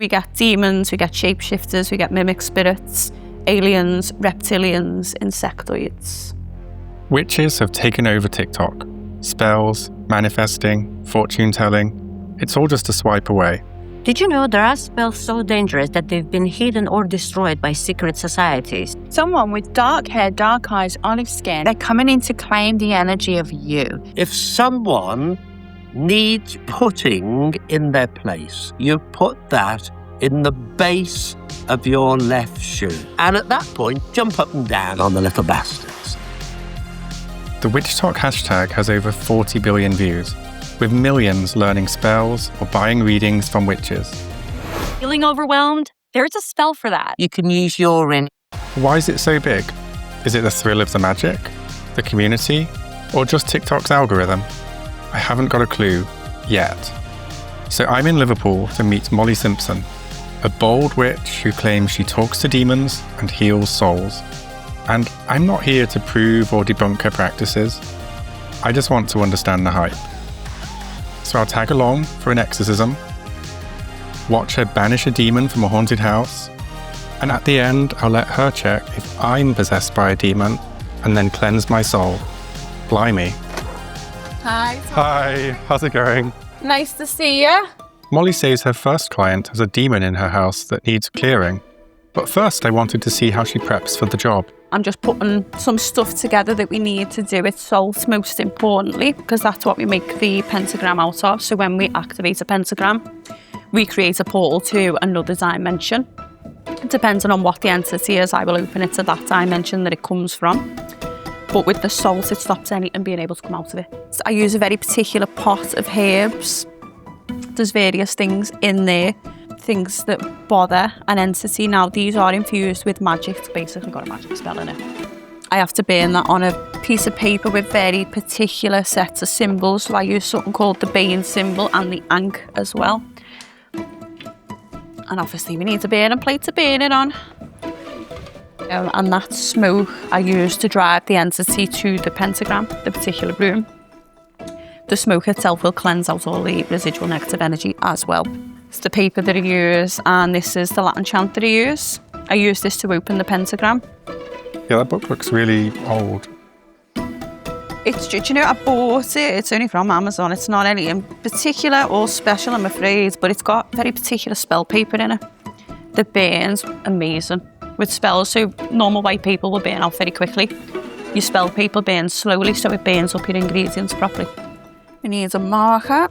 We get demons, we get shapeshifters, we get mimic spirits, aliens, reptilians, insectoids. Witches have taken over TikTok. Spells, manifesting, fortune-telling. It's all just a swipe away. Did you know there are spells so dangerous that they've been hidden or destroyed by secret societies? Someone with dark hair, dark eyes, olive skin, they're coming in to claim the energy of you. If someone needs putting in their place, you put that in the base of your left shoe. And at that point, jump up and down on the little bastards. The WitchTok hashtag has over 40 billion views, with millions learning spells or buying readings from witches. Feeling overwhelmed? There's a spell for that. You can use urine. Why is it so big? Is it the thrill of the magic, the community, or just TikTok's algorithm? I haven't got a clue yet. So I'm in Liverpool to meet Molly Simpson, a bold witch who claims she talks to demons and heals souls. And I'm not here to prove or debunk her practices. I just want to understand the hype. So I'll tag along for an exorcism, watch her banish a demon from a haunted house, and at the end I'll let her check if I'm possessed by a demon and then cleanse my soul. Blimey. Hi. Hi, how's it going? Nice to see you. Molly says her first client has a demon in her house that needs clearing. But first I wanted to see how she preps for the job. I'm just putting some stuff together that we need to do with salt, most importantly, because that's what we make the pentagram out of. So when we activate a pentagram, we create a portal to another dimension. Depending on what the entity is, I will open it to that dimension that it comes from. But with the salt, it stops anything being able to come out of it. So I use a very particular pot of herbs. There's various things in there, things that bother an entity. Now, these are infused with magic. It's basically got a magic spell in it. I have to burn that on a piece of paper with very particular sets of symbols. So I use something called the Bane symbol and the Ankh as well. And obviously we need a burning plate to burn it on. And that smoke I use to drive the entity to the pentagram, the particular room. The smoke itself will cleanse out all the residual negative energy as well. It's the paper that I use, and this is the Latin chant that I use. I use this to open the pentagram. Yeah, that book looks really old. It's, do you know, I bought it. It's only from Amazon. It's not anything particular or special, I'm afraid, but it's got very particular spell paper in it. The burns amazing with spells. So normal white paper will burn out very quickly. Your spell paper burns slowly, so it burns up your ingredients properly. We need a marker.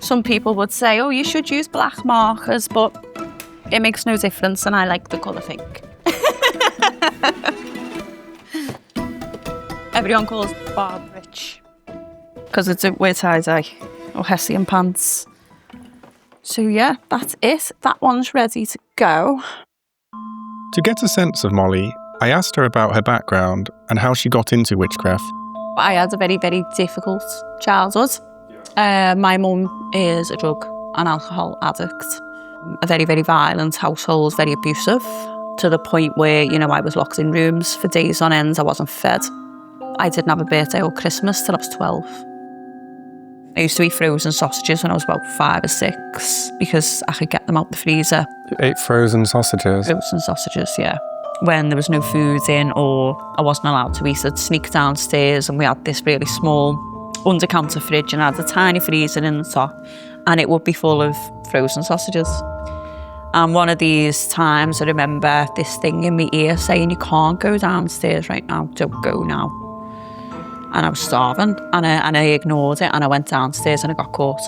Some people would say, oh, you should use black markers, but it makes no difference, and I like the colour pink. Everyone calls Barb rich because it's a weird tie-dye or Hessian pants. So yeah, that's it. That one's ready to go. To get a sense of Molly, I asked her about her background and how she got into witchcraft. I had a very, very difficult childhood. My mum is a drug and alcohol addict. A very, very violent household, very abusive, to the point where, you know, I was locked in rooms for days on end. I wasn't fed. I didn't have a birthday or Christmas till I was 12. I used to eat frozen sausages when I was about 5 or 6 because I could get them out the freezer. You ate frozen sausages? Frozen sausages, yeah. When there was no food in or I wasn't allowed to eat, I'd sneak downstairs, and we had this really small under-counter fridge and I had a tiny freezer in the top, and it would be full of frozen sausages. And one of these times I remember this thing in my ear saying, you can't go downstairs right now, don't go now. And I was starving, and I ignored it, and I went downstairs and I got caught.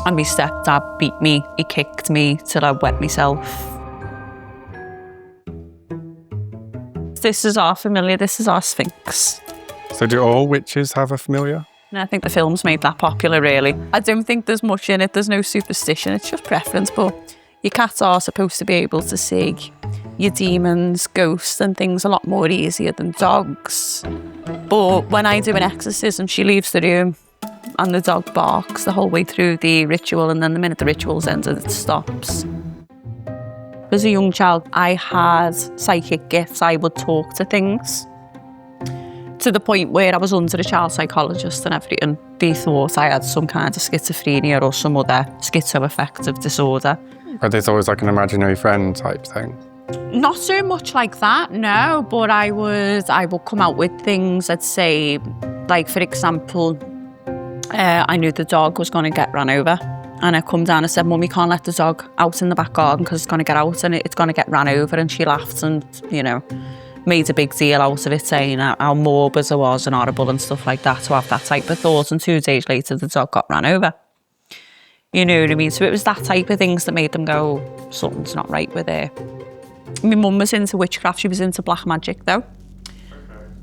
And my stepdad beat me, he kicked me till I wet myself. This is our familiar, this is our Sphinx. So do all witches have a familiar? And I think the film's made that popular, really. I don't think there's much in it, there's no superstition, it's just preference, but your cats are supposed to be able to see your demons, ghosts and things a lot more easier than dogs. But when I do an exorcism, she leaves the room and the dog barks the whole way through the ritual, and then the minute the ritual's ended, it stops. As a young child, I had psychic gifts. I would talk to things, to the point where I was under a child psychologist and everything. They thought I had some kind of schizophrenia or some other schizoaffective disorder. Or they thought it was like an imaginary friend type thing? Not so much like that, no, but I would come out with things I'd say, like for example, I knew the dog was going to get run over, and I come down and said, Mum, you can't let the dog out in the back garden because it's going to get out and it's going to get ran over. And she laughed and, you know, made a big deal out of it, saying how morbid I was and horrible and stuff like that, to have that type of thought. And 2 days later, the dog got ran over. You know what I mean? So it was that type of things that made them go, something's not right with her. My mum was into witchcraft. She was into black magic, though.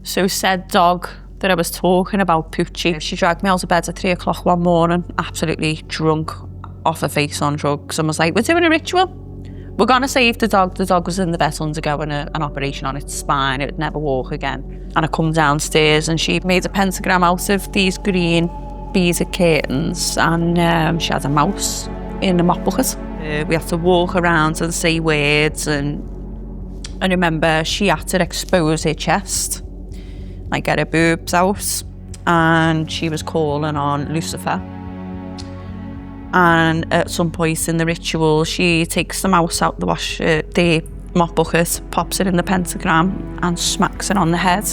So said dog that I was talking about, Poochie, she dragged me out of bed at 3 o'clock one morning, absolutely drunk, off her face on drugs, and was like, we're doing a ritual. We're going to save the dog. The dog was in the vet undergoing an operation on its spine. It would never walk again. And I come downstairs and she made a pentagram out of these green beaded curtains, and she had a mouse in the mop bucket. We had to walk around and say words, and I remember she had to expose her chest, like get her boobs out, and she was calling on Lucifer. And at some point in the ritual, she takes the mouse out the mop bucket, pops it in the pentagram and smacks it on the head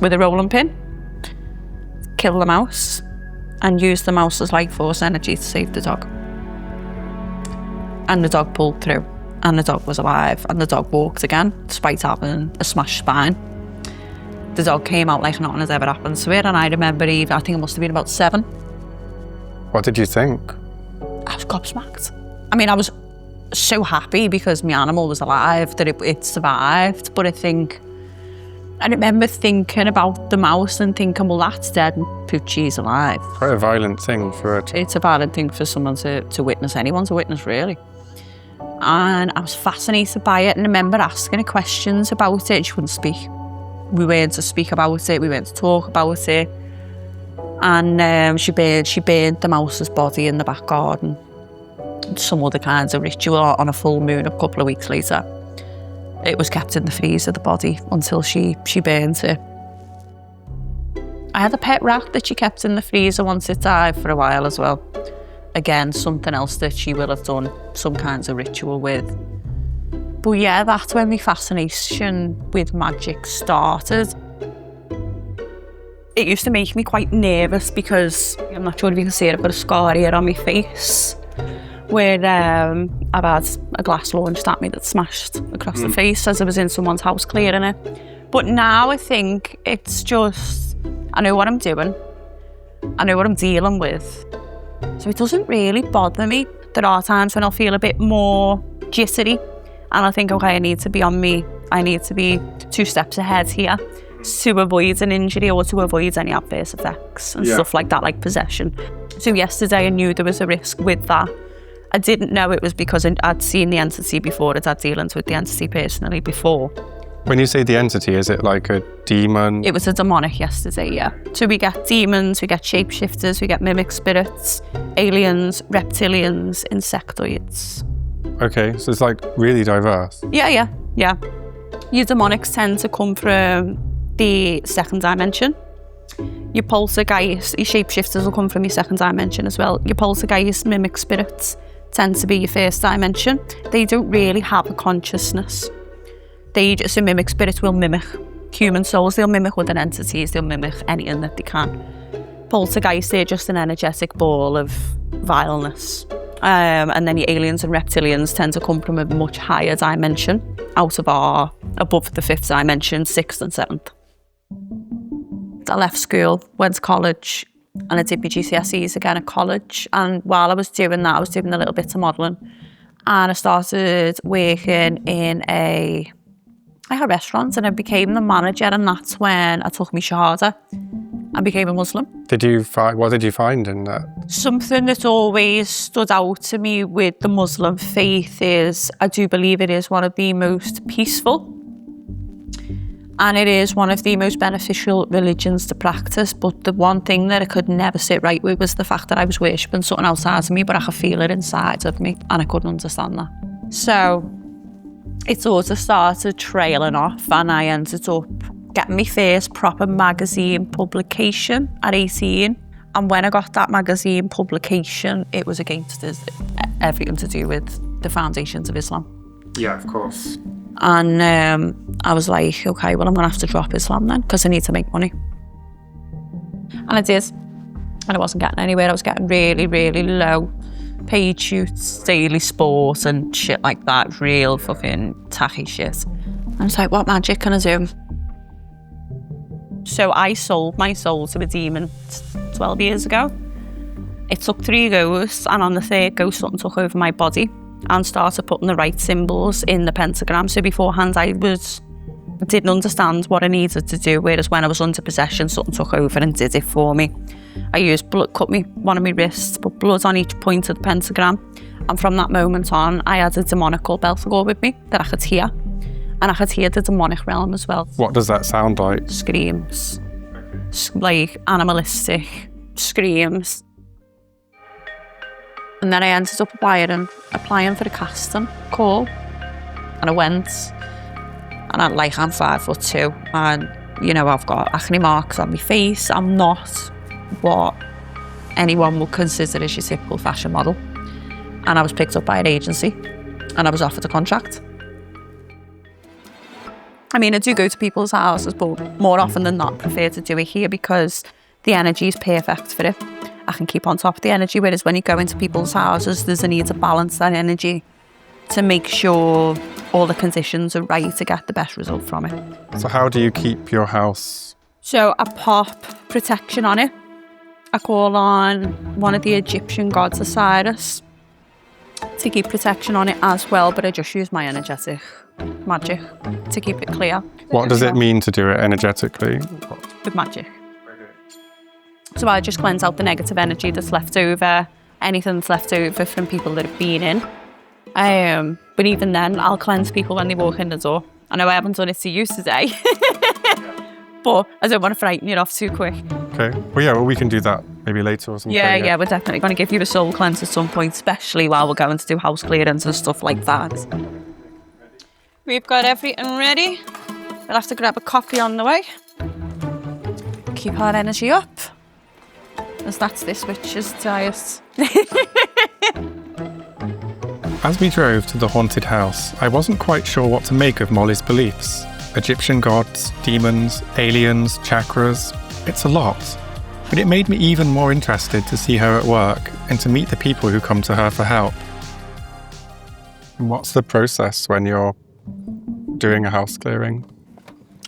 with a rolling pin. Kill the mouse and use the mouse's life force energy to save the dog. And the dog pulled through, and the dog was alive, and the dog walked again, despite having a smashed spine. The dog came out like nothing has ever happened to it, and I remember I think it must have been about 7. What did you think? I was gobsmacked. I mean, I was so happy because my animal was alive, that it survived, but I remember thinking about the mouse and thinking, well, that's dead and Poochie's alive. Quite a violent thing for it. It's a violent thing for someone to witness, anyone to witness, really. And I was fascinated by it, and I remember asking her questions about it. She wouldn't speak. We weren't to speak about it, we weren't to talk about it. And she burned the mouse's body in the back garden. Some other kinds of ritual on a full moon a couple of weeks later. It was kept in the freezer, the body, until she burnt it. I had a pet rat that she kept in the freezer once it died for a while as well. Again, something else that she will have done some kinds of ritual with. But yeah, that's when my fascination with magic started. It used to make me quite nervous because, I'm not sure if you can see it, I've got a scar here on my face where I've had a glass launched at me that smashed across the face as I was in someone's house clearing it. But now I think it's just, I know what I'm doing, I know what I'm dealing with, so it doesn't really bother me. There are times when I'll feel a bit more jittery and I think, okay, I need to be 2 steps ahead here to avoid an injury or to avoid any adverse effects and stuff like that, like possession. So yesterday I knew there was a risk with that. I didn't know it was because I'd seen the entity before, I'd had dealings with the entity personally before. When you say the entity, is it like a demon? It was a demonic yesterday, yeah. So we get demons, we get shapeshifters, we get mimic spirits, aliens, reptilians, insectoids. Okay, so it's like really diverse. Yeah. Your demonics tend to come from the second dimension. Your poltergeist, your shapeshifters will come from your second dimension as well. Your poltergeist, mimic spirits tend to be your first dimension. They don't really have a consciousness. So mimic spirits will mimic human souls. They'll mimic other entities. They'll mimic anything that they can. Poltergeist, they're just an energetic ball of vileness. And then your aliens and reptilians tend to come from a much higher dimension, above the 5th dimension, 6th and 7th. I left school, went to college, and I did my GCSEs again at college. And while I was doing that, I was doing a little bit of modelling. And I started working in a restaurant, and I became the manager, and that's when I took my Shahada and became a Muslim. What did you find in that? Something that always stood out to me with the Muslim faith is I do believe it is one of the most peaceful, and it is one of the most beneficial religions to practice. But the one thing that I could never sit right with was the fact that I was worshipping something outside of me, but I could feel it inside of me, and I couldn't understand that. So it sort of started trailing off, and I ended up getting my first proper magazine publication at 18. And when I got that magazine publication, it was against everything to do with the foundations of Islam. Yeah, of course. And I was like, okay, well, I'm going to have to drop Islam then because I need to make money. And I did. And I wasn't getting anywhere. I was getting really, really low paid shoots, daily sport and shit like that. Real fucking tacky shit. And I was like, what magic can I do? So I sold my soul to a demon 12 years ago. It took 3 goes, and on the 3rd go, something took over my body and started putting the right symbols in the pentagram. So beforehand, I didn't understand what I needed to do, whereas when I was under possession, something took over and did it for me. I used blood, cut one of my wrists, put blood on each point of the pentagram, and from that moment on, I had a demonical bell to go with me that I could hear. And I could hear the demonic realm as well. What does that sound like? Screams. Like animalistic screams. And then I ended up applying for a casting call. And I went. And I'm 5'2", and you know, I've got acne marks on my face. I'm not what anyone would consider as your typical fashion model. And I was picked up by an agency and I was offered a contract. I mean, I do go to people's houses, but more often than not, I prefer to do it here because the energy is perfect for it. I can keep on top of the energy, whereas when you go into people's houses, there's a need to balance that energy to make sure all the conditions are right to get the best result from it. So how do you keep your house? So I pop protection on it. I call on one of the Egyptian gods, Osiris, to keep protection on it as well, but I just use my energetic magic to keep it clear. What does it mean to do it energetically? With magic. So I just cleanse out the negative energy that's left over, anything that's left over from people that have been in. But even then, I'll cleanse people when they walk in the door. I know I haven't done it to you today, but I don't want to frighten you off too quick. Okay. Well, yeah, we can do that maybe later or something. Yeah, we're definitely going to give you a soul cleanse at some point, especially while we're going to do house clearance and stuff like that. We've got everything ready. We'll have to grab a coffee on the way. Keep our energy up, as that's this witch's diet. As we drove to the haunted house, I wasn't quite sure what to make of Molly's beliefs. Egyptian gods, demons, aliens, chakras. It's a lot. But it made me even more interested to see her at work and to meet the people who come to her for help. And what's the process when you're doing a house clearing?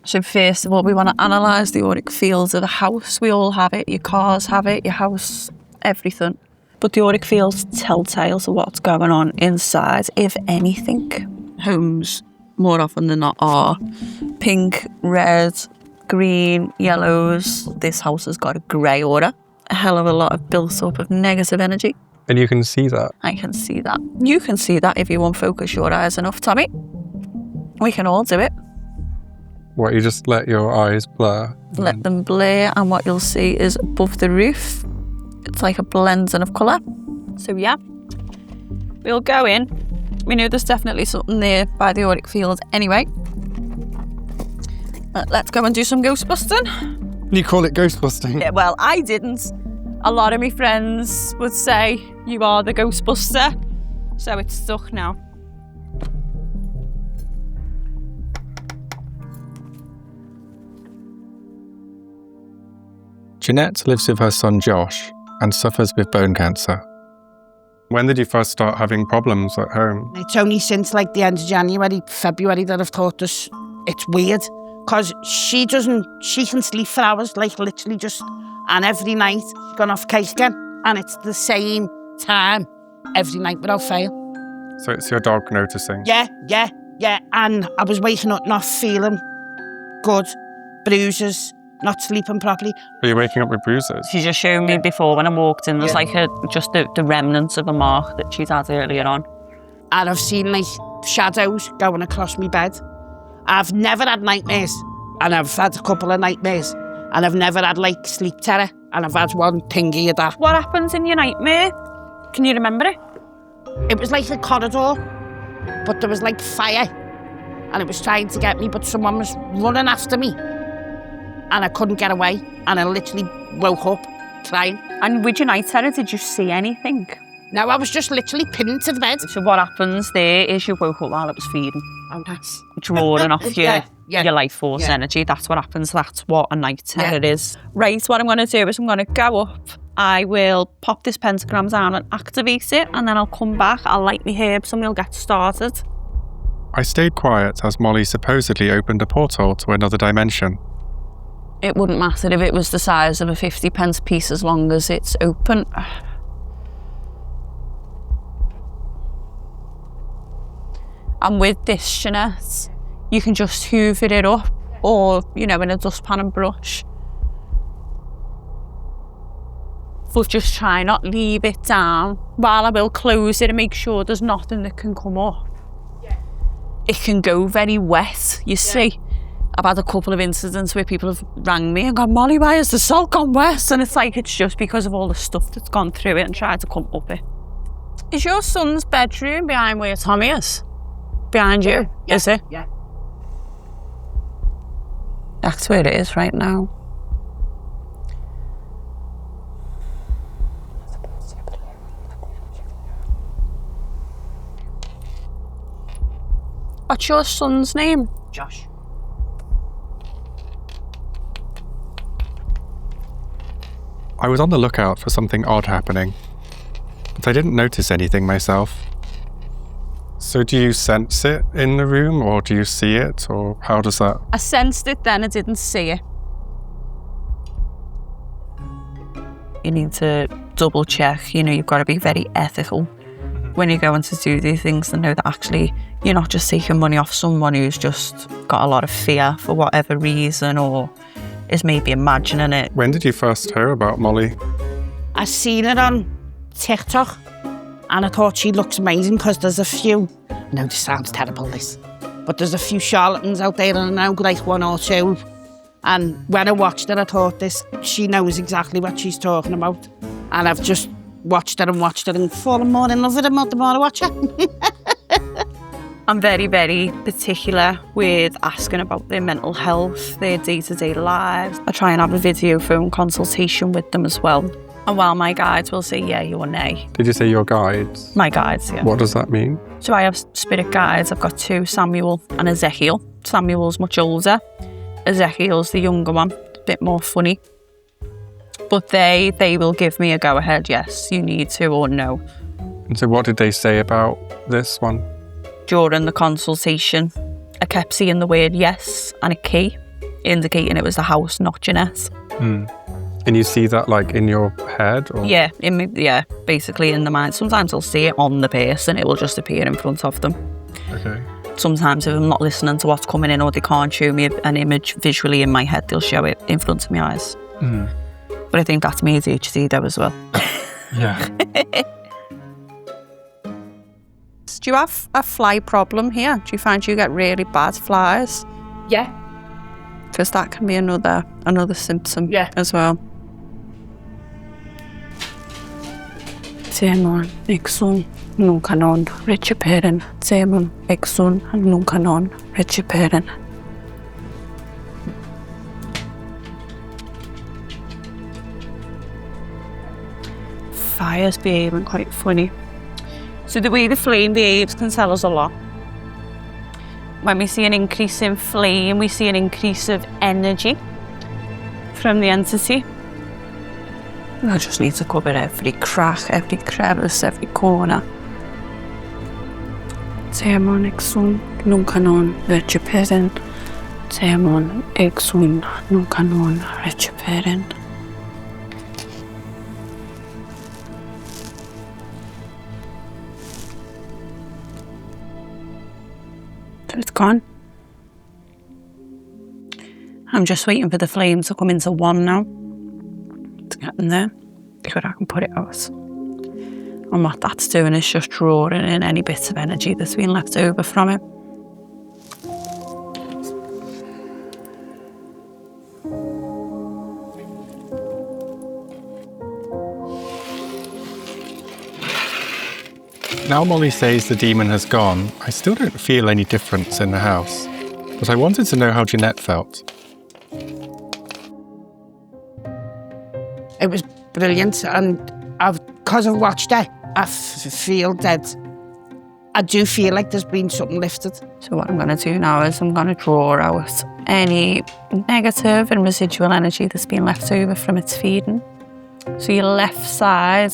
So first of all, we want to analyse the auric fields of the house. We all have it. Your cars have it, your house, everything. But the auric fields tell tales of what's going on inside, if anything. Homes, more often than not, are pink, red, green, yellows. This house has got a grey aura. A hell of a lot of built up of negative energy. And you can see that? I can see that. You can see that if you unfocus your eyes enough, Tommy. We can all do it. What, you just let your eyes blur? Let them blur, and what you'll see is above the roof, it's like a blending of colour. So yeah, we'll go in. We know there's definitely something there by the auric field anyway. But let's go and do some ghostbusting. You call it ghostbusting? Yeah, well, I didn't. A lot of my friends would say, you are the Ghostbuster. So it's stuck now. Jeanette lives with her son Josh and suffers with bone cancer. When did you first start having problems at home? It's only since like the end of January, February that I've thought this. It's weird because she can sleep for hours, like literally just, and every night she's gone off case again, and it's the same time every night without fail. So it's your dog noticing? Yeah, and I was waking up not feeling good, bruises, not sleeping properly. Are you waking up with bruises? She just showed me before when I walked in. There's like just the remnants of a mark that she's had earlier on. And I've seen like shadows going across my bed. I've never had nightmares, and I've had a couple of nightmares, and I've never had like sleep terror, and I've had one thingy of that. What happens in your nightmare? Can you remember it? It was like a corridor, but there was like fire, and it was trying to get me, but someone was running after me. and I couldn't get away. And I literally woke up crying. And with your night terror, did you see anything? No, I was just literally pinned to the bed. So what happens there is you woke up while it was feeding. Oh, nice. Drawing off your life force Yeah. energy. That's what happens. That's what a night terror is. Right, what I'm going to do is I'm going to go up. I will pop this pentagram down and activate it, and then I'll come back, I'll light my herbs, and we'll get started. I stayed quiet as Molly supposedly opened a portal to another dimension. It wouldn't matter if it was the size of a 50p piece as long as it's open. And with this, Jeanette, you can just hoover it up or, in a dustpan and brush. But just try not leave it down. While I will close it and make sure there's nothing that can come up. It can go very wet, you see. I've had a couple of incidents where people have rang me and gone, Molly, why has the salt gone west? And it's like, it's just because of all the stuff that's gone through it and tried to come up it. Is your son's bedroom behind where Tommy is? Behind you? Yeah. Is it? Yeah. That's where it is right now. What's your son's name? Josh. I was on the lookout for something odd happening, but I didn't notice anything myself. So do you sense it in the room, or do you see it, or how does that? I sensed it then, I didn't see it. You need to double check, you've got to be very ethical when you're going to do these things and know that actually you're not just taking money off someone who's just got a lot of fear for whatever reason or is maybe imagining it. When did you first hear about Molly? I seen it on TikTok and I thought she looks amazing because there's a few, I know this sounds terrible this, but there's a few charlatans out there and I know like one or two. And when I watched it, I thought she knows exactly what she's talking about. And I've just watched it and fallen more in love with her the more I watch it. I'm very, very particular with asking about their mental health, their day-to-day lives. I try and have a video phone consultation with them as well. And while my guides will say yay or nay. Did you say your guides? My guides, yeah. What does that mean? So I have spirit guides. I've got two, Samuel and Ezekiel. Samuel's much older. Ezekiel's the younger one, a bit more funny. But they will give me a go-ahead, yes, you need to, or no. And so what did they say about this one? During the consultation, I kept seeing the word yes and a key, indicating it was the house, not Jeanette. And you see that like in your head? Or? Yeah, basically in the mind. Sometimes I'll see it on the person, it will just appear in front of them. Okay. Sometimes if I'm not listening to what's coming in or they can't show me an image visually in my head, they'll show it in front of my eyes. But I think that's me ADHD though as well. Yeah. Do you have a fly problem here? Do you find you get really bad flies? Yeah. Because that can be another symptom as well. Demon, exun, nunca non, reciperen. Demon, exun, nunca non, reciperen. Fire's behaving quite funny. So the way the flame behaves can tell us a lot. When we see an increase in flame, we see an increase of energy from the entity. I just need to cover every crack, every crevice, every corner. Demon exun, nunca non, reciperen. Demon exun, nunca non, reciperen. So it's gone. I'm just waiting for the flame to come into one now. It's getting there. Good, I can put it out. And what that's doing is just drawing in any bits of energy that's been left over from it. Now Molly says the demon has gone, I still don't feel any difference in the house. But I wanted to know how Jeanette felt. It was brilliant, and because I've watched it, I feel that I do feel like there's been something lifted. So what I'm going to do now is I'm going to draw out any negative and residual energy that's been left over from its feeding. So your left side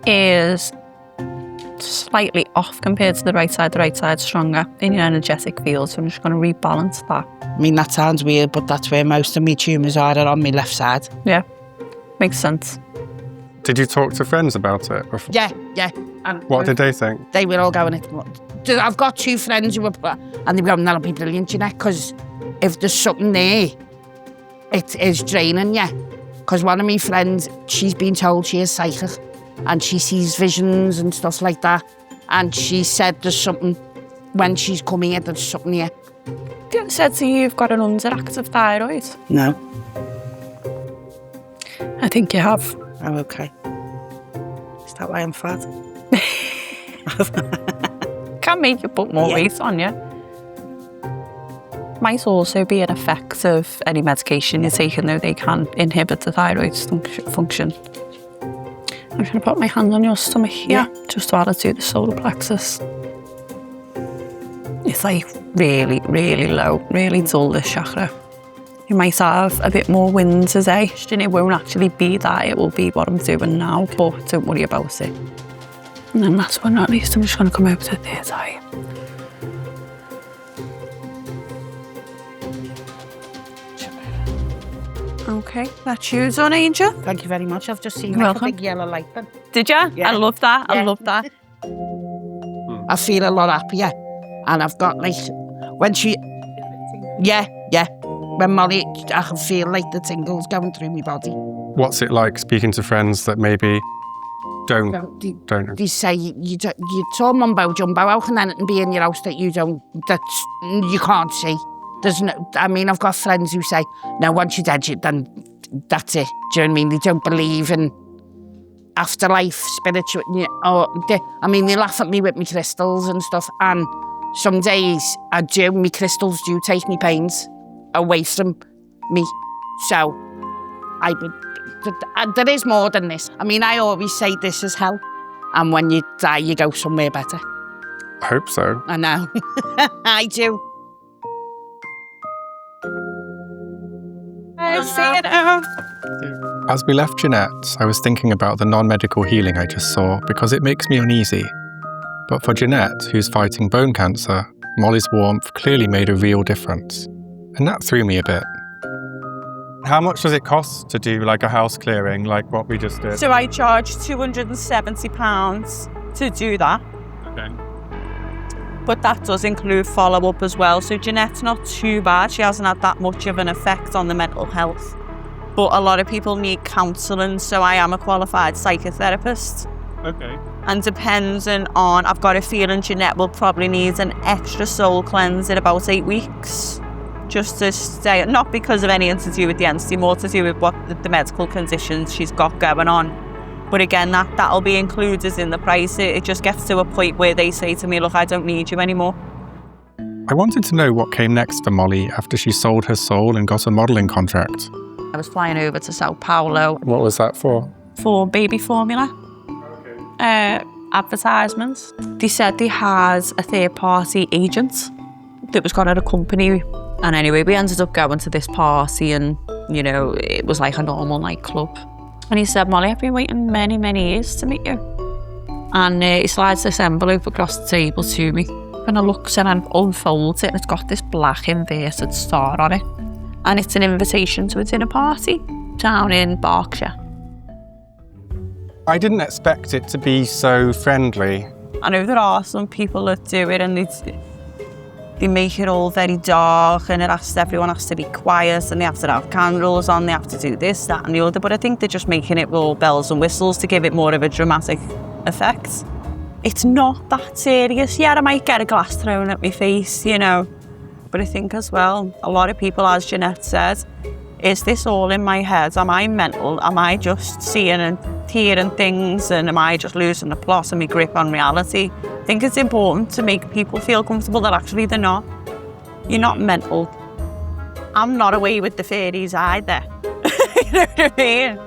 is slightly off compared to the right side. The right side's stronger in your energetic field, so I'm just going to rebalance that. I mean, that sounds weird, but that's where most of my tumours are on my left side. Yeah, makes sense. Did you talk to friends about it before? Yeah. And What did they think? they were all going, I've got 2 friends who were, and they were going, that'll be brilliant, you know, because if there's something there, it is draining you. Because one of my friends, she's been told she is psychic, and she sees visions and stuff like that. And she said there's something, when she's come here, there's something here. You said to you you've got an underactive thyroid. No. I think you have. Oh, okay. Is that why I'm fat? Can make you put more weight on you. Might also be an effect of any medication you're taking, though they can inhibit the thyroid function. I'm going to put my hand on your stomach here, just while I do the solar plexus. It's like really, really low, really dull, this chakra. You might have a bit more wind today, and it won't actually be that, it will be what I'm doing now, but don't worry about it. And then last but not least, I'm just going to come over to the third eye. Okay, that's you done, Angel. Thank you very much. I've just seen You're like a welcome. big yellow light then. Did you? Yeah. I love that. I Yeah. love that. I feel a lot happier. And I've got like, when she, yeah. When Molly, I can feel like the tingles going through my body. What's it like speaking to friends that maybe don't They say, it's all mumbo jumbo. How can anything be in your house that you can't see? There's no, I mean, I've got friends who say, no, once you're dead, then that's it. Do you know what I mean? They don't believe in afterlife, spiritual, they laugh at me with my crystals and stuff. And some days I do, my crystals do take me pains away from me. So, there is more than this. I mean, I always say this is hell. And when you die, you go somewhere better. I hope so. I know. I do. As we left Jeanette, I was thinking about the non-medical healing I just saw because it makes me uneasy. But for Jeanette, who's fighting bone cancer, Molly's warmth clearly made a real difference. And that threw me a bit. How much does it cost to do like a house clearing, like what we just did? So I charge £270 to do that. Okay. But that does include follow-up as well. So Jeanette's not too bad. She hasn't had that much of an effect on the mental health. But a lot of people need counselling, so I am a qualified psychotherapist. Okay. And depending on, I've got a feeling Jeanette will probably need an extra soul cleanse in about 8 weeks. Just to stay, not because of anything to do with the entity, more to do with what the medical conditions she's got going on. But again, that'll be included in the price. It just gets to a point where they say to me, look, I don't need you anymore. I wanted to know what came next for Molly after she sold her soul and got a modelling contract. I was flying over to Sao Paulo What was that for? for baby formula advertisements. They said they had a third-party agent that was going to accompany. And anyway, we ended up going to this party and, you know, it was like a normal nightclub. And he said, Molly, I've been waiting many, many years to meet you. And he slides this envelope across the table to me. And I look and I unfolds it and it's got this black inverted star on it. And it's an invitation to a dinner party down in Berkshire. I didn't expect it to be so friendly. I know there are some people that do it and they make it all very dark and everyone has to be quiet and they have to have candles on, they have to do this, that and the other, but I think they're just making it with all bells and whistles to give it more of a dramatic effect. It's not that serious. Yeah, I might get a glass thrown at my face, you know, but I think as well, a lot of people, as Jeanette said, is this all in my head? Am I mental? Am I just seeing and hearing things and am I just losing the plot and my grip on reality? I think it's important to make people feel comfortable that actually they're not. You're not mental. I'm not away with the fairies either. You know what I mean?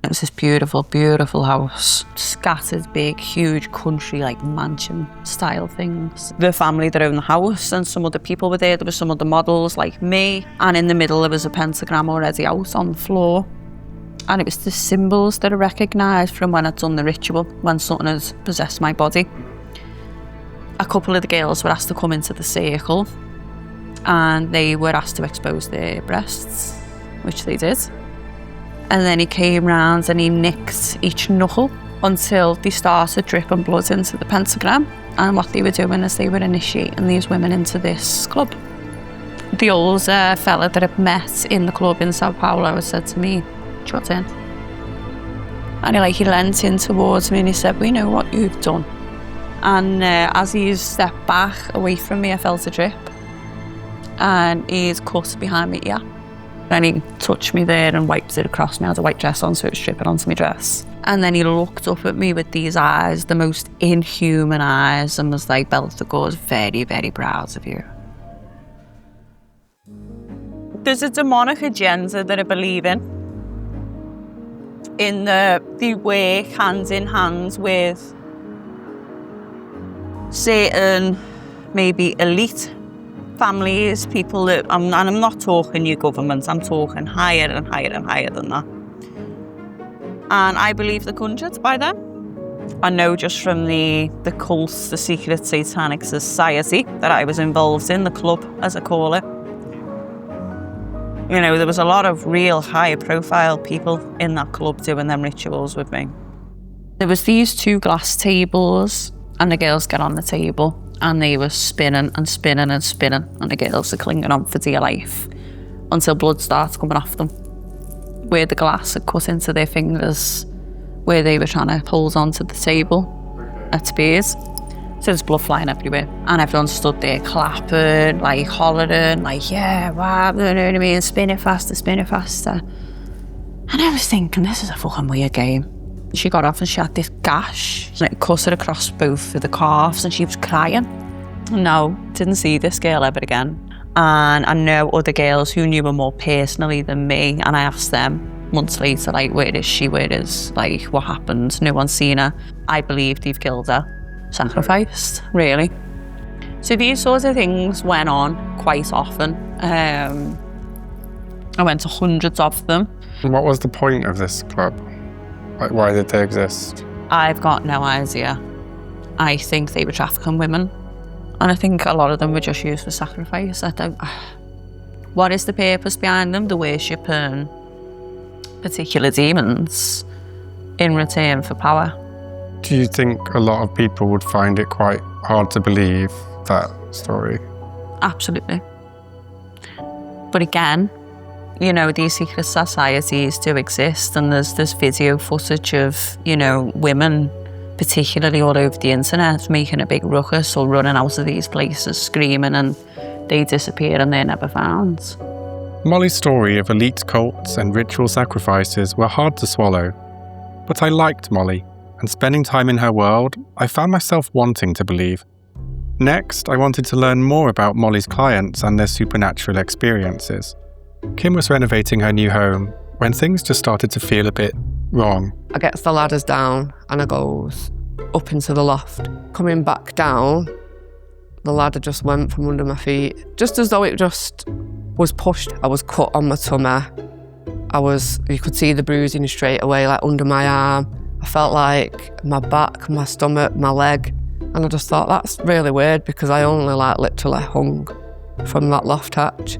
It was this beautiful, beautiful house. Scattered, big, huge country, like mansion style things. The family that owned the house and some other people were there. There were some other models like me. And in the middle there was a pentagram already out on the floor. And it was the symbols that I recognised from when I'd done the ritual, when something had possessed my body. A couple of the girls were asked to come into the circle and they were asked to expose their breasts, which they did. And then he came round and he nicked each knuckle until they started dripping blood into the pentagram. And what they were doing is they were initiating these women into this club. The old fella that I'd met in the club in Sao Paulo said to me, "Do you want in?" And he leant in towards me and he said, "We know what you've done." And as he stepped back away from me, I felt a drip. And he's cut behind me ear. And he touched me there and wiped it across me. I had a white dress on, so it was dripping onto my dress. And then he looked up at me with these eyes, the most inhuman eyes, and was like, "Belter was very, very proud of you." There's a demonic agenda that I believe in they work hand in hand with certain, maybe elite families, people that, and I'm not talking your government, I'm talking higher and higher and higher than that. And I believe they're conjured by them. I know just from the cults, the secret satanic society that I was involved in, the club as I call it. You know, there was a lot of real high profile people in that club doing them rituals with me. There was these two glass tables and the girls get on the table and they were spinning and spinning and spinning and the girls are clinging on for dear life until blood starts coming off them, where the glass had cut into their fingers, where they were trying to hold onto the table at spears. So there's blood flying everywhere and everyone stood there clapping, like hollering, like, "Yeah, wow," you know what I mean, "Spin it faster, spin it faster." And I was thinking, this is a fucking weird game. She got off and she had this gash, and it cut her across both of the calves and she was crying. No, didn't see this girl ever again. And I know other girls who knew her more personally than me, and I asked them months later, like, "Where is she? Where is, like, what happened? No one's seen her." I believe they've killed her. Sacrificed, really. So these sorts of things went on quite often. I went to hundreds of them. And what was the point of this club? Like, why did they exist? I've got no idea. I think they were trafficking women. And I think a lot of them were just used for sacrifice. What is the purpose behind them? They're worshipping particular demons in return for power. Do you think a lot of people would find it quite hard to believe that story? Absolutely. But again, you know, these secret societies do exist, and there's video footage of, you know, women, particularly all over the internet, making a big ruckus or running out of these places screaming, and they disappear and they're never found. Molly's story of elite cults and ritual sacrifices were hard to swallow, but I liked Molly, and spending time in her world, I found myself wanting to believe. Next, I wanted to learn more about Molly's clients and their supernatural experiences. Kim was renovating her new home when things just started to feel a bit wrong. I gets the ladders down and I goes up into the loft. Coming back down, the ladder just went from under my feet, just as though it just was pushed. I was cut on my tummy. You could see the bruising straight away, like under my arm. I felt like my back, my stomach, my leg. And I just thought, that's really weird, because I only literally hung from that loft hatch.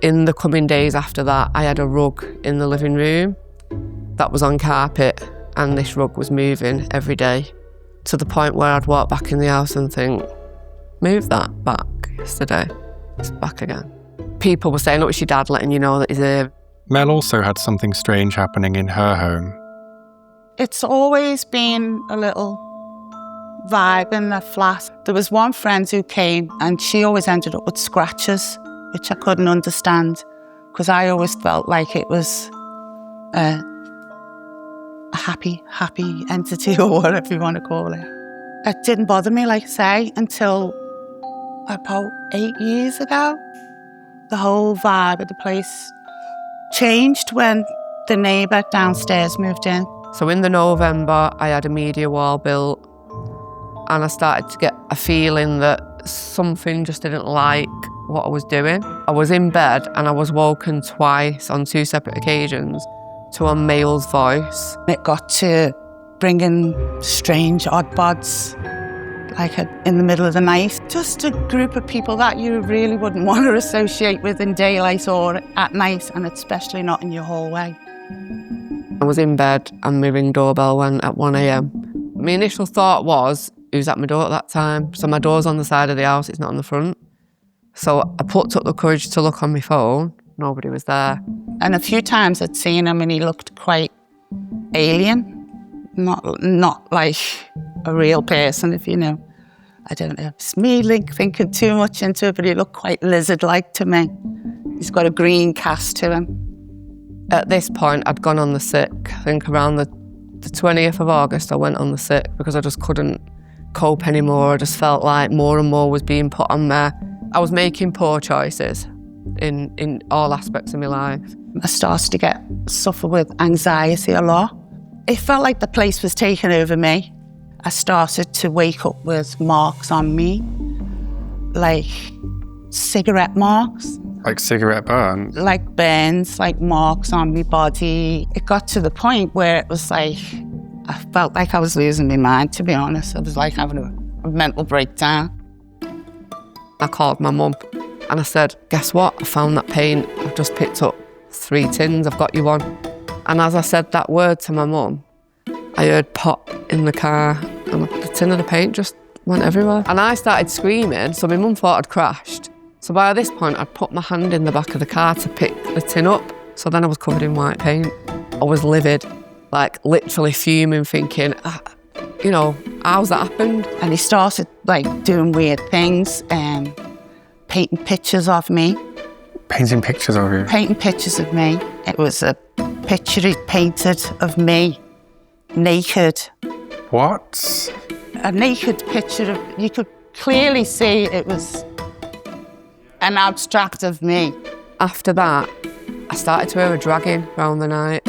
In the coming days after that, I had a rug in the living room that was on carpet, and this rug was moving every day, to the point where I'd walk back in the house and think, move that back yesterday, it's back again. People were saying, "Look, it's your dad letting you know that he's here." Mel also had something strange happening in her home. It's always been a little vibe in the flat. There was one friend who came and she always ended up with scratches, which I couldn't understand, because I always felt like it was a happy entity, or whatever you want to call it. It didn't bother me, like I say, until about 8 years ago. The whole vibe of the place changed when The neighbour downstairs moved in. So in the November, I had a media wall built, and I started to get a feeling that something just didn't like what I was doing. I was in bed and I was woken twice on 2 separate occasions to a male's voice. It got to bringing strange odd bods, like in the middle of the night. Just a group of people that you really wouldn't want to associate with in daylight or at night, and especially not in your hallway. I was in bed and my ring doorbell went at 1 a.m. My initial thought was, who's at my door at that time? So my door's on the side of the house, it's not on the front. So I put up the courage to look on my phone. Nobody was there. And a few times I'd seen him and he looked quite alien. Not like a real person, if you know. I don't know, it's me thinking too much into it, but he looked quite lizard-like to me. He's got a green cast to him. At this point, I'd gone on the sick. I think around the 20th of August, I went on the sick because I just couldn't cope anymore. I just felt like more and more was being put on me. I was making poor choices in all aspects of my life. I started to suffer with anxiety a lot. It felt like the place was taking over me. I started to wake up with marks on me, like cigarette marks. Like cigarette burns? Like burns, like marks on my body. It got to the point where it was like, I felt like I was losing my mind, to be honest. I was like having a mental breakdown. I called my mum and I said, guess what? I found that paint. I've just picked up 3 tins. I've got you one. And as I said that word to my mum, I heard pop in the car and the tin of the paint just went everywhere. And I started screaming, so my mum thought I'd crashed. So by this point, I'd put my hand in the back of the car to pick the tin up. So then I was covered in white paint. I was livid, like literally fuming, thinking, you know, how's that happened? And he started like doing weird things, painting pictures of me. Painting pictures of you? Painting pictures of me. It was a picture he painted of me, naked. What? A naked picture of, you could clearly see it was an abstract of me. After that, I started to hear a dragging around the night.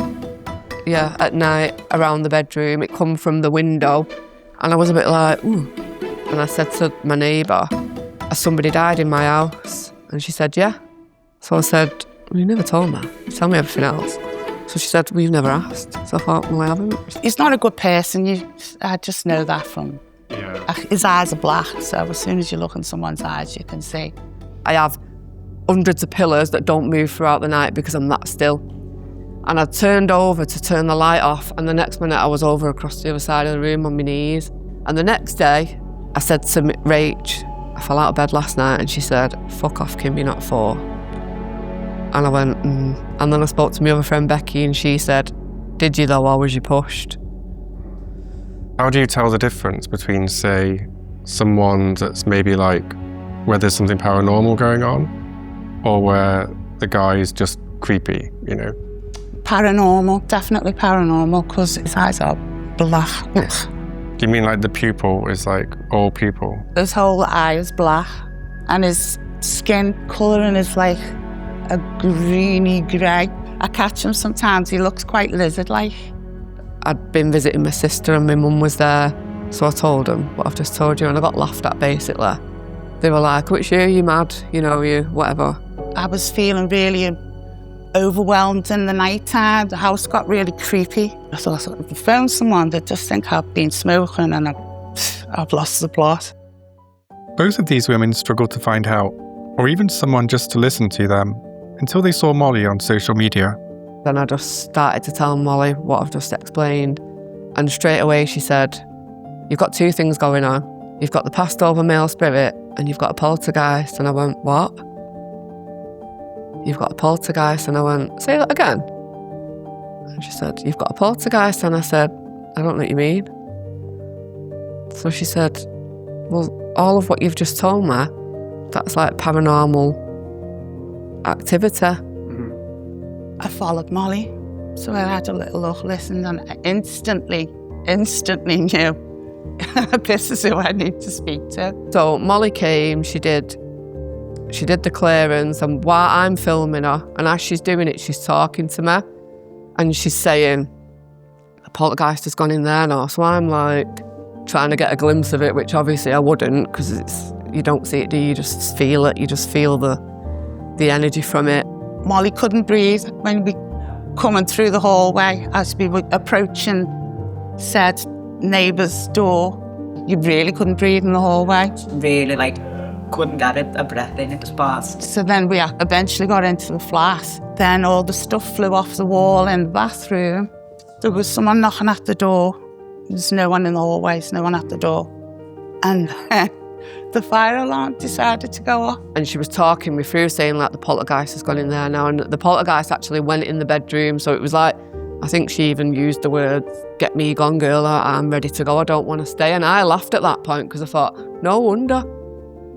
Yeah, at night, around the bedroom. It come from the window. And I was a bit like, ooh. And I said to my neighbour, has somebody died in my house? And she said, yeah. So I said, well, you never told me. You tell me everything else. So she said, well, you've never asked. So I thought, well, I haven't. He's not a good person. I just know that from... Yeah. His eyes are black, so as soon as you look in someone's eyes, you can see. I have hundreds of pillars that don't move throughout the night because I'm that still. And I turned over to turn the light off, and the next minute I was over across the other side of the room on my knees. And the next day, I said to Rach, I fell out of bed last night, and she said, fuck off, Kim, you're not 4. And I went, And then I spoke to my other friend Becky, and she said, did you though, or was you pushed? How do you tell the difference between, say, someone that's maybe like where there's something paranormal going on, or where the guy is just creepy, you know? Paranormal, definitely paranormal, because his eyes are black. Do you mean like the pupil is like all pupil? His whole eye is black, and his skin colouring is like a greeny grey. I catch him sometimes, he looks quite lizard-like. I'd been visiting my sister and my mum was there, so I told them what I've just told you, and I got laughed at basically. They were like, which year, you mad, you know, you whatever. I was feeling really overwhelmed in the night time. The house got really creepy. I thought, if I phone someone, they'd just think I've been smoking and I've lost the plot. Both of these women struggled to find help, or even someone just to listen to them, until they saw Molly on social media. Then I just started to tell Molly what I've just explained. And straight away she said, you've got 2 things going on. You've got the passed over male spirit and you've got a poltergeist. And I went, what? You've got a poltergeist? And I went, say that again. And she said, you've got a poltergeist? And I said, I don't know what you mean. So she said, well, all of what you've just told me, that's like paranormal activity. I followed Molly, so I had a little look, listened, and I instantly knew this is who I need to speak to. So Molly came, she did the clearance, and while I'm filming her, and as she's doing it, she's talking to me. And she's saying, the poltergeist has gone in there now. So I'm like trying to get a glimpse of it, which obviously I wouldn't, because you don't see it, do you? You just feel it. You just feel the energy from it. Molly couldn't breathe when we coming through the hallway as we were approaching said neighbour's door. You really couldn't breathe in the hallway. Really, like, couldn't get a breath in, it was bad. So then we eventually got into the flat. Then all the stuff flew off the wall in the bathroom. There was someone knocking at the door. There's no one in the hallways, no one at the door. And the fire alarm decided to go off. And she was talking me through, saying like the poltergeist has gone in there now. And the poltergeist actually went in the bedroom. So it was like, I think she even used the word, "Get me gone, girl, I'm ready to go, I don't want to stay." And I laughed at that point because I thought, no wonder.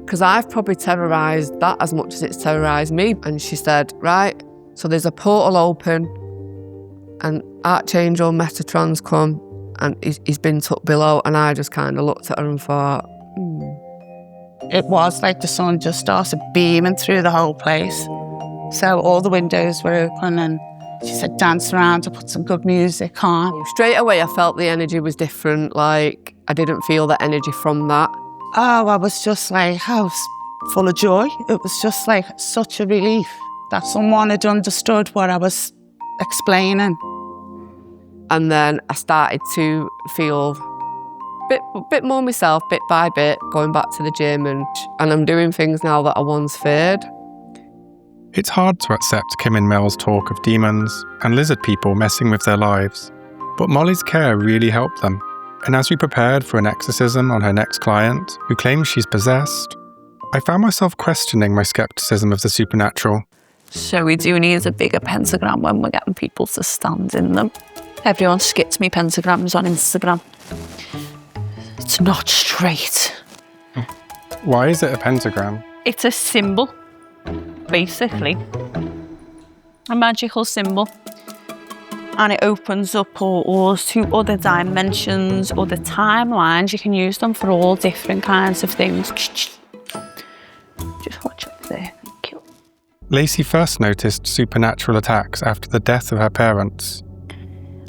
Because I've probably terrorised that as much as it's terrorised me. And she said, right, so there's a portal open and Archangel Metatron's come and he's been tucked below. And I just kind of looked at her and thought, It was like the sun just started beaming through the whole place. So all the windows were open and she said, dance around, to put some good music on. Straight away, I felt the energy was different. Like, I didn't feel the energy from that. Oh, I was just like, I was full of joy. It was just like such a relief that someone had understood what I was explaining. And then I started to feel a bit more myself, bit by bit, going back to the gym and I'm doing things now that I once feared. It's hard to accept Kim and Mel's talk of demons and lizard people messing with their lives, but Molly's care really helped them. And as we prepared for an exorcism on her next client, who claims she's possessed, I found myself questioning my skepticism of the supernatural. So we do need a bigger pentagram when we're getting people to stand in them. Everyone skits me pentagrams on Instagram. It's not straight. Why is it a pentagram? It's a symbol, basically. A magical symbol. And it opens up portals to other dimensions, other timelines. You can use them for all different kinds of things. Just watch up there, thank you. Lacey first noticed supernatural attacks after the death of her parents.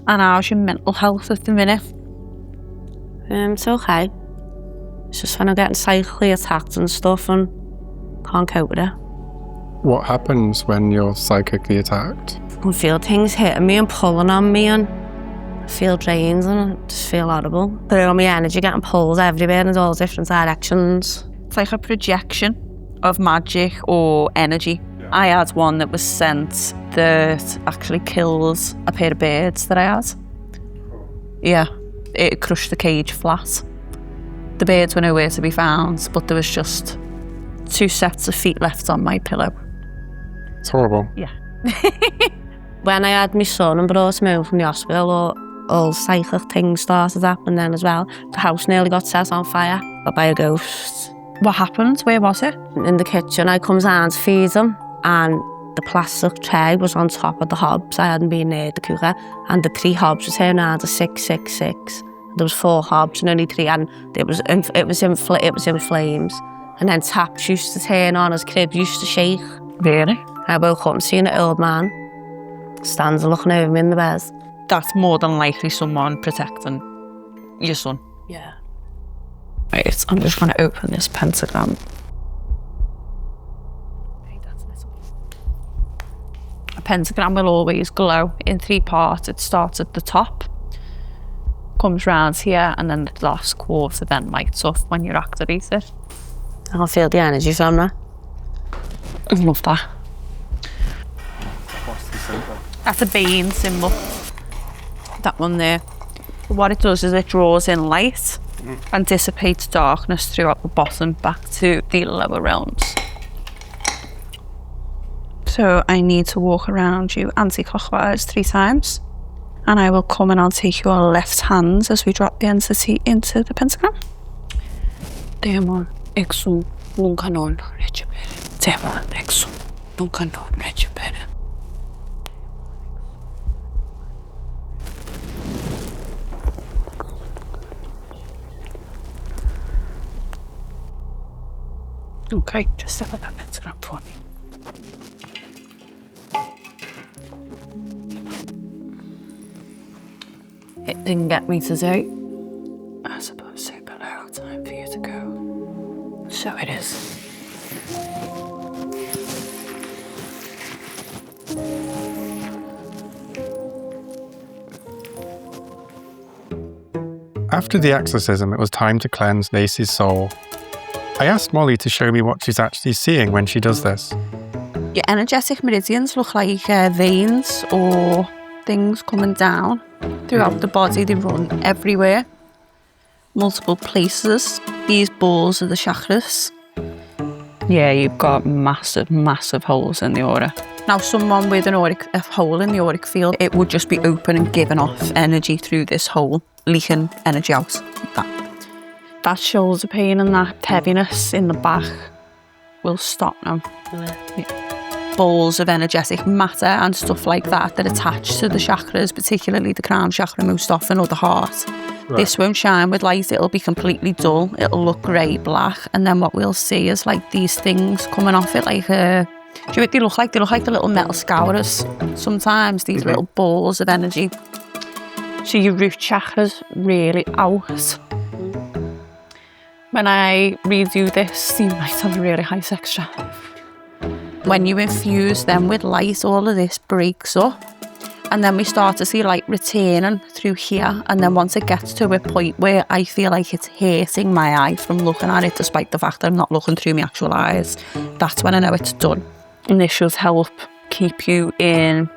And how's your mental health at the minute? It's okay. It's just when I'm getting psychically attacked and stuff and can't cope with it. What happens when you're psychically attacked? I can feel things hitting me and pulling on me and I feel drained and I just feel horrible. All my energy getting pulled everywhere in all different directions. It's like a projection of magic or energy. I had one that was sent that actually kills a pair of birds that I had. Yeah, it crushed the cage flat. The birds were nowhere to be found, but there was just 2 sets of feet left on my pillow. It's horrible. Yeah. When I had my son and brought him home from the hospital, all psychic things started happening then as well. The house nearly got set on fire by a ghost. What happened? Where was it? In the kitchen. I come down to feed him and the plastic tray was on top of the hobs. I hadn't been near the cooker and the 3 hobs were turned around to 666. There was 4 hobs and only 3 and it was in flames. And then taps used to turn on, his crib used to shake. Really? I woke up and seen an old man standing looking over me in the bed. That's more than likely someone protecting your son. Yeah. Right, I'm just going to open this pentagram. A pentagram will always glow in 3 parts. It starts at the top, comes round here, and then the last quarter then lights up when you're activated. I can feel the energy from that. I love that. What's the symbol? That's a Bane symbol. That one there. What it does is it draws in light and dissipates darkness throughout the bottom back to the lower realms. So I need to walk around you anti-clockwise 3 times. And I will come and I'll take your left hand as we drop the entity into the pentagram. Demon, exum, nunca non recipere. Demon, exum, nunca non recipere. Okay, just step at that pentagram for me. didn't get me to do. I suppose so, but now time for you to go. So it is. After the exorcism, it was time to cleanse Lacey's soul. I asked Molly to show me what she's actually seeing when she does this. Your energetic meridians look like veins or things coming down throughout the body. They run everywhere, multiple places. These balls are the chakras. Yeah, you've got massive, massive holes in the aura. Now, someone with a hole in the auric field, it would just be open and giving off energy through this hole, leaking energy out like that. That shoulder pain and that heaviness in the back will stop now. Yeah. Balls of energetic matter and stuff like that attach to the chakras, particularly the crown chakra most often, or the heart. Right. This won't shine with light, it'll be completely dull, it'll look grey, black, and then what we'll see is like these things coming off it, like do you know what they look like? They look like the little metal scourers sometimes, these little balls of energy. So your root chakra's really out. When I redo this, you might have a really high sex drive. When you infuse them with light, all of this breaks up. And then we start to see light returning through here. And then once it gets to a point where I feel like it's hurting my eye from looking at it, despite the fact that I'm not looking through my actual eyes, that's when I know it's done. And this should help keep you in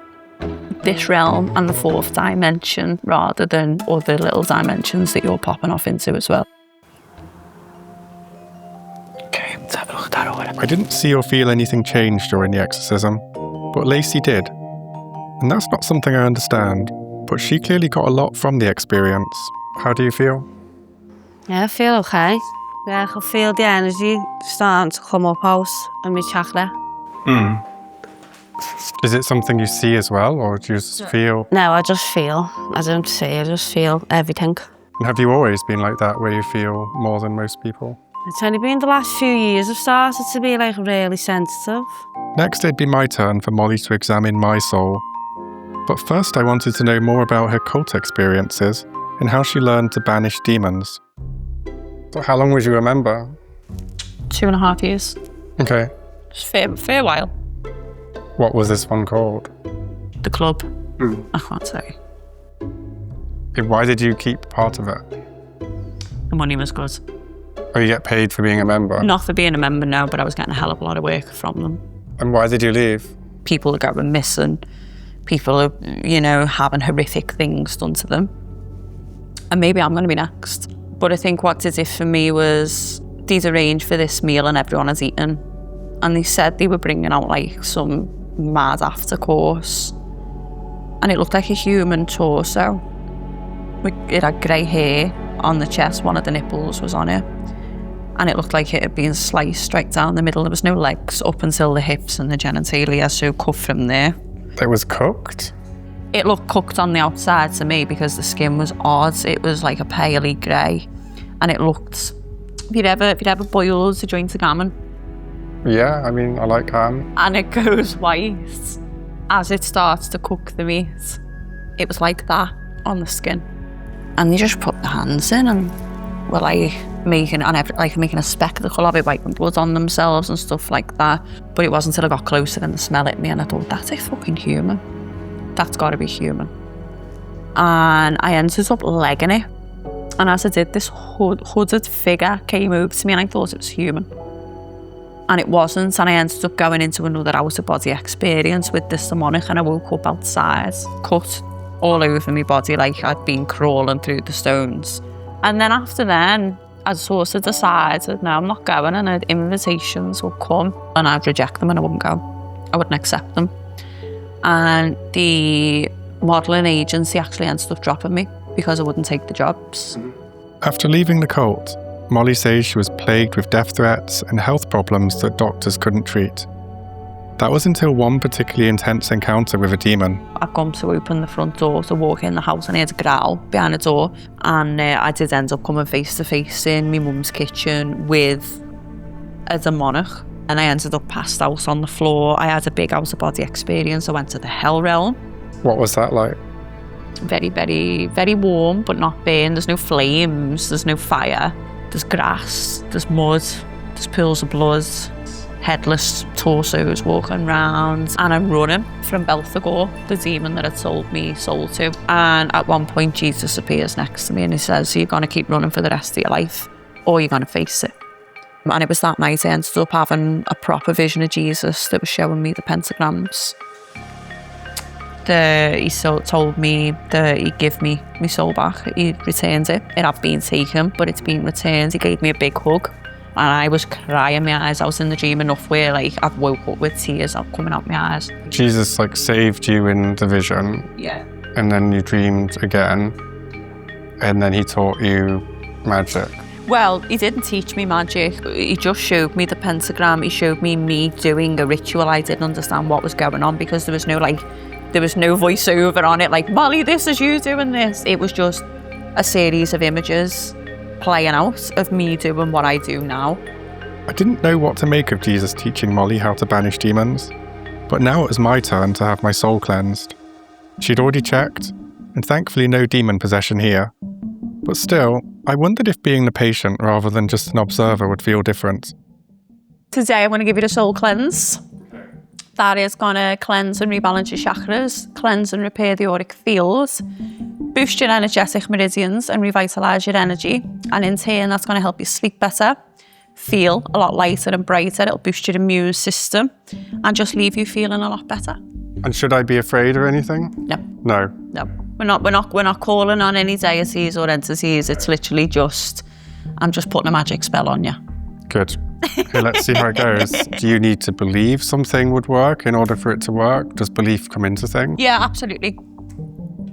this realm and the fourth dimension rather than other little dimensions that you're popping off into as well. Okay, let's have a look at that order. I didn't see or feel anything change during the exorcism, but Lacey did. And that's not something I understand, but she clearly got a lot from the experience. How do you feel? Yeah, I feel okay. Yeah, I can feel the energy starting to come up out of my chakra. Is it something you see as well, or do you just feel? No, I just feel. I don't see, I just feel everything. And have you always been like that, where you feel more than most people? It's only been the last few years I've started to be like really sensitive. Next, it'd be my turn for Molly to examine my soul. But first, I wanted to know more about her cult experiences and how she learned to banish demons. So how long would you remember? 2.5 years. Okay. Just fair while. What was this one called? The club. I can't say. Why did you keep part of it? The money was good. Oh, you get paid for being a member? Not for being a member, no, but I was getting a hell of a lot of work from them. And why did you leave? People are going missing. People are, having horrific things done to them. And maybe I'm going to be next. But I think what did it for me was they'd arranged for this meal and everyone has eaten. And they said they were bringing out like some mad after course. And it looked like a human torso. It had grey hair on the chest, one of the nipples was on it. And it looked like it had been sliced right down the middle. There was no legs up until the hips and the genitalia, so cut from there. It was cooked? It looked cooked on the outside to me because the skin was odd. It was like a paley grey. And it looked, if you'd ever boiled a joint of gammon. Yeah, I mean, I like ham. And it goes white as it starts to cook the meat. It was like that on the skin. And they just put the hands in and were like making a spectacle of it, wiping blood on themselves and stuff like that. But it wasn't until I got closer and the smell hit me and I thought, that's a fucking human. That's got to be human. And I ended up legging it. And as I did, this hooded figure came over to me and I thought it was human. And it wasn't, and I ended up going into another out-of-body experience with this demonic, and I woke up outside, cut all over my body like I'd been crawling through the stones. And then after then, I sort of decided, no, I'm not going, and invitations would come, and I'd reject them and I wouldn't go. I wouldn't accept them. And the modelling agency actually ended up dropping me because I wouldn't take the jobs. After leaving the cult, Molly says she was plagued with death threats and health problems that doctors couldn't treat. That was until one particularly intense encounter with a demon. I'd gone to open the front door to walk in the house and I heard a growl behind the door, and I did end up coming face to face in my mum's kitchen with a demonic, and I ended up passed out on the floor. I had a big out-of-body experience. I went to the hell realm. What was that like? Very, very, very warm, but not burn. There's no flames, there's no fire. There's grass, there's mud, there's pools of blood, headless torsos walking around, and I'm running from Belphegor, the demon that had sold me soul to. And at one point, Jesus appears next to me and he says, "You're going to keep running for the rest of your life, or you're going to face it." And it was that night I ended up having a proper vision of Jesus that was showing me the pentagrams. He told me that he'd give me my soul back. He'd returned it. It had been taken, but it's been returned. He gave me a big hug. And I was crying my eyes. I was in the dream enough where I've woke up with tears coming out my eyes. Jesus saved you in the vision. Yeah. And then you dreamed again. And then he taught you magic. Well, he didn't teach me magic. He just showed me the pentagram. He showed me doing a ritual. I didn't understand what was going on because there was no voiceover on it, like, "Molly, this is you doing this." It was just a series of images playing out of me doing what I do now. I didn't know what to make of Jesus teaching Molly how to banish demons, but now it was my turn to have my soul cleansed. She'd already checked, and thankfully no demon possession here. But still, I wondered if being the patient rather than just an observer would feel different. Today I'm going to give you the soul cleanse. That is going to cleanse and rebalance your chakras, cleanse and repair the auric fields, boost your energetic meridians and revitalise your energy. And in turn, that's going to help you sleep better, feel a lot lighter and brighter. It'll boost your immune system and just leave you feeling a lot better. And should I be afraid or anything? No. No. No. We're not calling on any deities or entities. It's literally just, I'm just putting a magic spell on you. Good. Okay, let's see how it goes. Do you need to believe something would work in order for it to work? Does belief come into things? Yeah, absolutely.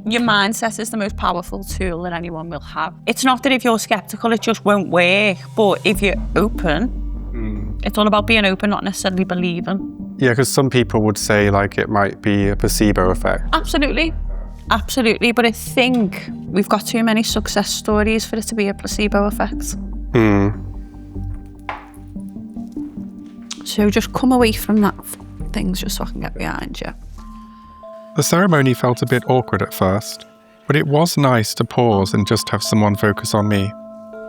Your mindset is the most powerful tool that anyone will have. It's not that if you're skeptical, it just won't work. But if you're open, it's all about being open, not necessarily believing. Yeah, because some people would say it might be a placebo effect. Absolutely. Absolutely. But I think we've got too many success stories for it to be a placebo effect. So just come away from that things just so I can get behind you. The ceremony felt a bit awkward at first, but it was nice to pause and just have someone focus on me.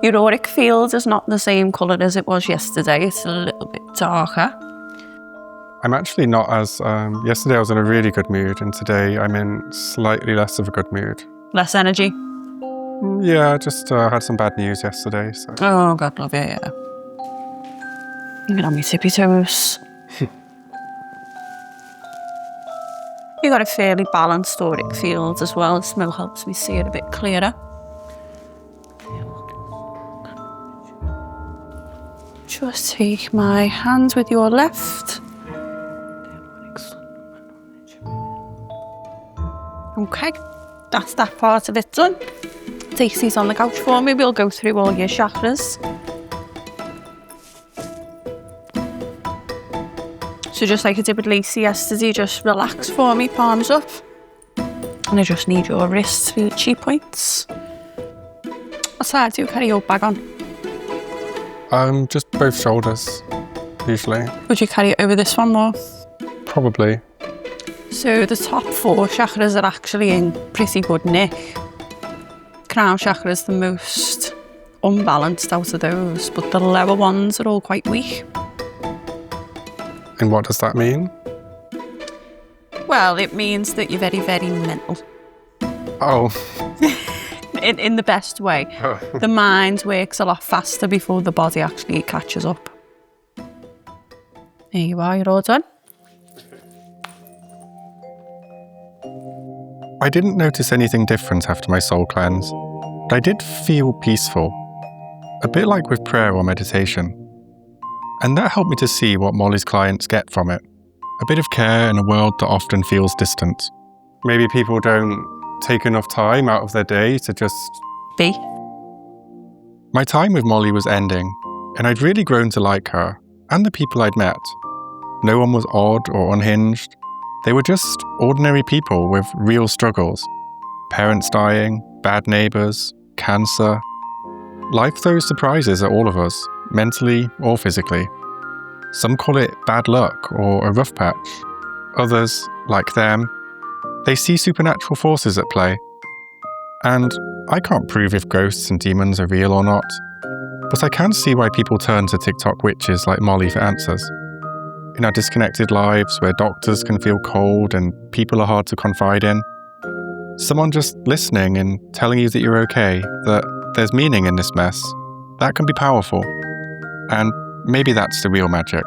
Your auric field is not the same colour as it was yesterday. It's a little bit darker. I'm actually not as... yesterday I was in a really good mood, and today I'm in slightly less of a good mood. Less energy? Yeah, I just had some bad news yesterday, so... Oh, God love you, yeah. You get on me tippy toes. You got a fairly balanced auric field as well. The smoke helps me see it a bit clearer. Just take my hand with your left. Okay, that's that part of it done. Take a seat on the couch for me. We'll go through all your chakras. So just like I did with Lacey yesterday, just relax for me, palms up. And I just need your wrists for your chi points. What side do you carry your bag on? Just both shoulders, usually. Would you carry it over this one more? Probably. So the top 4 chakras are actually in pretty good nick. Crown chakra is the most unbalanced out of those, but the lower ones are all quite weak. And what does that mean? Well, it means that you're very, very mental. Oh. In the best way. The mind works a lot faster before the body actually catches up. There you are, you're all done. I didn't notice anything different after my soul cleanse, but I did feel peaceful, a bit like with prayer or meditation. And that helped me to see what Molly's clients get from it. A bit of care in a world that often feels distant. Maybe people don't take enough time out of their day to just... be. My time with Molly was ending, and I'd really grown to like her, and the people I'd met. No one was odd or unhinged. They were just ordinary people with real struggles. Parents dying, bad neighbours, cancer. Life throws surprises at all of us, mentally or physically. Some call it bad luck or a rough patch. Others, like them, they see supernatural forces at play, And I can't prove if ghosts and demons are real or not, but I can see why people turn to TikTok witches like Molly for answers. In our disconnected lives where doctors can feel cold and people are hard to confide in, someone just listening and telling you that you're okay, that there's meaning in this mess, that can be powerful. And maybe that's the real magic.